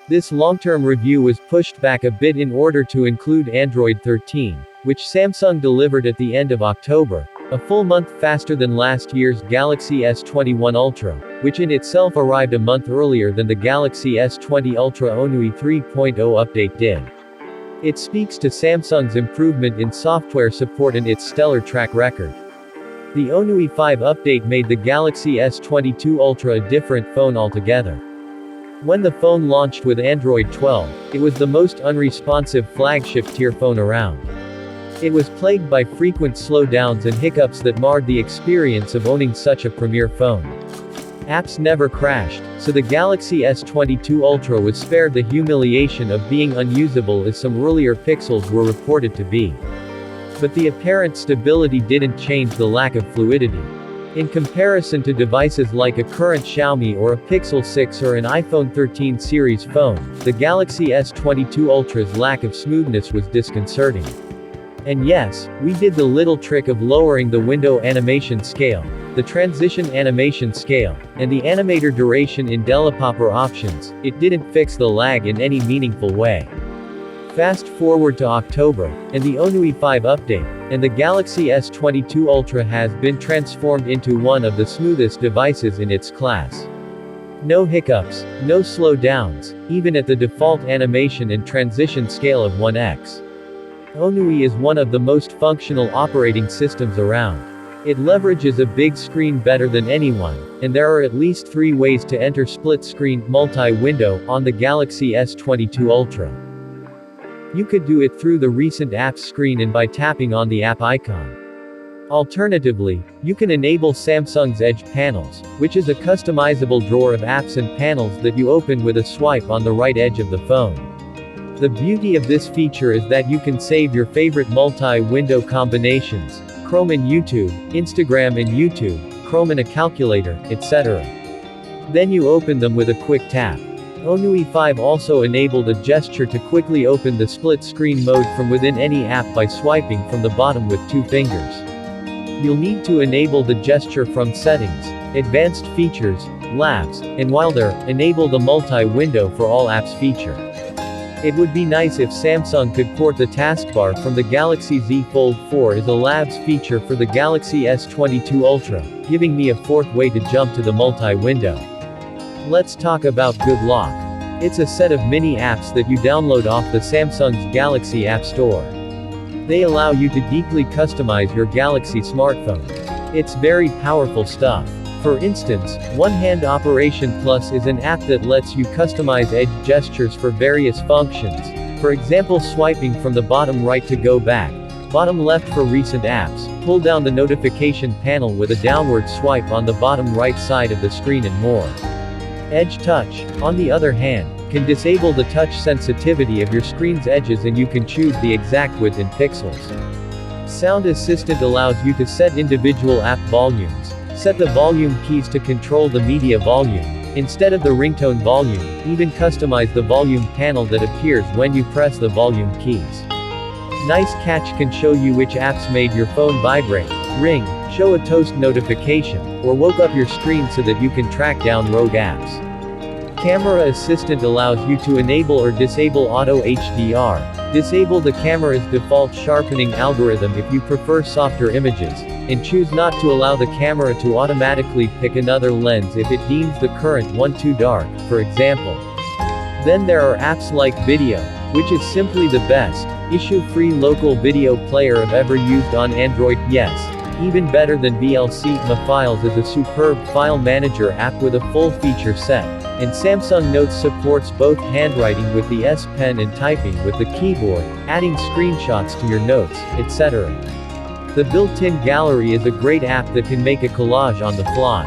This long-term review was pushed back a bit in order to include Android 13, which Samsung delivered at the end of October, a full month faster than last year's Galaxy S21 Ultra, which in itself arrived a month earlier than the Galaxy S20 Ultra OneUI 3.0 update did. It speaks to Samsung's improvement in software support and its stellar track record. The OneUI 5 update made the Galaxy S22 Ultra a different phone altogether. When the phone launched with Android 12, it was the most unresponsive flagship-tier phone around. It was plagued by frequent slowdowns and hiccups that marred the experience of owning such a premier phone. Apps never crashed, so the Galaxy S22 Ultra was spared the humiliation of being unusable as some earlier Pixels were reported to be. But the apparent stability didn't change the lack of fluidity. In comparison to devices like a current Xiaomi or a Pixel 6 or an iPhone 13 series phone, the Galaxy S22 Ultra's lack of smoothness was disconcerting. And yes, we did the little trick of lowering the window animation scale, the transition animation scale, and the animator duration in Delapopper options. It didn't fix the lag in any meaningful way. Fast forward to October, and the OneUI 5 update, and the Galaxy S22 Ultra has been transformed into one of the smoothest devices in its class. No hiccups, no slowdowns, even at the default animation and transition scale of 1x. OneUI is one of the most functional operating systems around. It leverages a big screen better than anyone, and there are at least 3 ways to enter split-screen, multi-window, on the Galaxy S22 Ultra. You could do it through the recent apps screen and by tapping on the app icon. Alternatively, you can enable Samsung's Edge panels, which is a customizable drawer of apps and panels that you open with a swipe on the right edge of the phone. The beauty of this feature is that you can save your favorite multi-window combinations, Chrome and YouTube, Instagram and YouTube, Chrome and a calculator, etc. Then you open them with a quick tap. OneUI 5 also enabled a gesture to quickly open the split-screen mode from within any app by swiping from the bottom with 2 fingers. You'll need to enable the gesture from Settings, Advanced Features, Labs, and while there, enable the multi-window for all apps feature. It would be nice if Samsung could port the taskbar from the Galaxy Z Fold 4 as a Labs feature for the Galaxy S22 Ultra, giving me a 4th way to jump to the multi-window. Let's talk about Good Lock. It's a set of mini apps that you download off the Samsung's Galaxy App Store. They allow you to deeply customize your Galaxy smartphone. It's very powerful stuff. For instance, One Hand Operation Plus is an app that lets you customize edge gestures for various functions. For example, swiping from the bottom right to go back, bottom left for recent apps, pull down the notification panel with a downward swipe on the bottom right side of the screen and more. Edge Touch, on the other hand, can disable the touch sensitivity of your screen's edges and you can choose the exact width in pixels. Sound Assistant allows you to set individual app volumes, set the volume keys to control the media volume, instead of the ringtone volume, even customize the volume panel that appears when you press the volume keys. Nice Catch can show you which apps made your phone vibrate, ring, show a toast notification, or woke up your screen so that you can track down rogue apps. Camera Assistant allows you to enable or disable Auto HDR, disable the camera's default sharpening algorithm if you prefer softer images, and choose not to allow the camera to automatically pick another lens if it deems the current one too dark, for example. Then there are apps like Video, which is simply the best, issue-free local video player I've ever used on Android. Yes, even better than VLC. My Files is a superb file manager app with a full feature set, and Samsung Notes supports both handwriting with the S Pen and typing with the keyboard, adding screenshots to your notes, etc. The built-in gallery is a great app that can make a collage on the fly.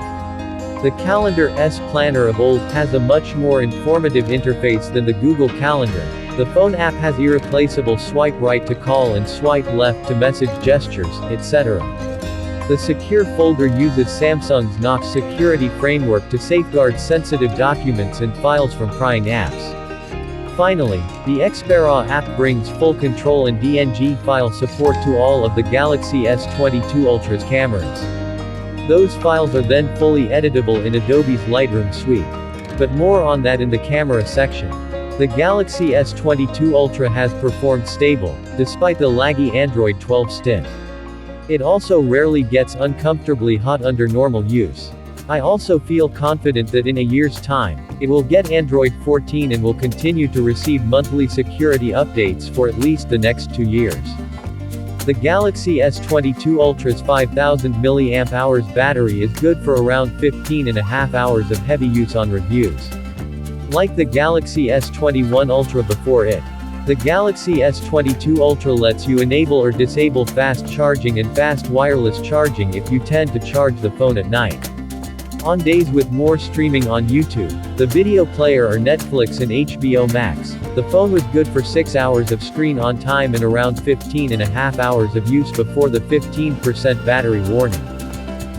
The Calendar S Planner of old has a much more informative interface than the Google Calendar. The phone app has irreplaceable swipe right to call and swipe left to message gestures, etc. The Secure Folder uses Samsung's Knox security framework to safeguard sensitive documents and files from prying apps. Finally, the Xpera app brings full control and DNG file support to all of the Galaxy S22 Ultra's cameras. Those files are then fully editable in Adobe's Lightroom suite. But more on that in the camera section. The Galaxy S22 Ultra has performed stable, despite the laggy Android 12 stint. It also rarely gets uncomfortably hot under normal use. I also feel confident that in a year's time, it will get Android 14 and will continue to receive monthly security updates for at least the next 2 years. The Galaxy S22 Ultra's 5000 mAh battery is good for around 15.5 hours of heavy use on reviews. Like the Galaxy S21 Ultra before it, the Galaxy S22 Ultra lets you enable or disable fast charging and fast wireless charging if you tend to charge the phone at night. On days with more streaming on YouTube, the video player or Netflix and HBO Max, the phone was good for 6 hours of screen on time and around 15.5 hours of use before the 15% battery warning.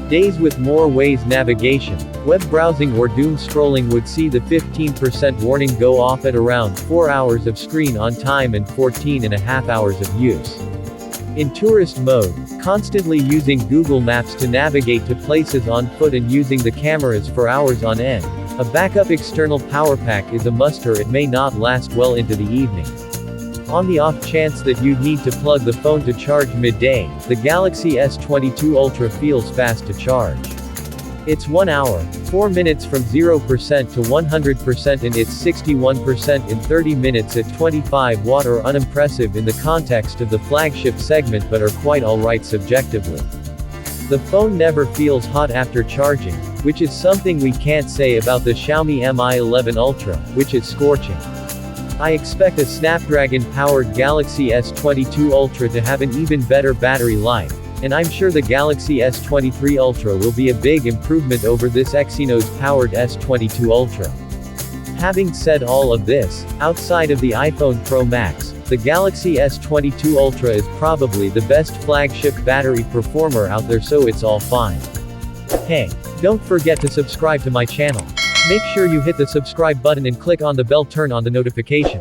Days with more Waze navigation, web browsing or doom scrolling would see the 15% warning go off at around 4 hours of screen on time and 14.5 hours of use. In tourist mode, constantly using Google Maps to navigate to places on foot and using the cameras for hours on end, a backup external power pack is a must or it may not last well into the evening. On the off chance that you'd need to plug the phone to charge midday, the Galaxy S22 Ultra feels fast to charge. It's 1 hour, 4 minutes from 0% to 100% and it's 61% in 30 minutes at 25 watt are unimpressive in the context of the flagship segment but are quite alright subjectively. The phone never feels hot after charging, which is something we can't say about the Xiaomi Mi 11 Ultra, which is scorching. I expect a Snapdragon-powered Galaxy S22 Ultra to have an even better battery life, and I'm sure the Galaxy S23 Ultra will be a big improvement over this Exynos-powered S22 Ultra. Having said all of this, outside of the iPhone Pro Max, the Galaxy S22 Ultra is probably the best flagship battery performer out there, so it's all fine. Hey, don't forget to subscribe to my channel. Make sure you hit the subscribe button and click on the bell, turn on the notification.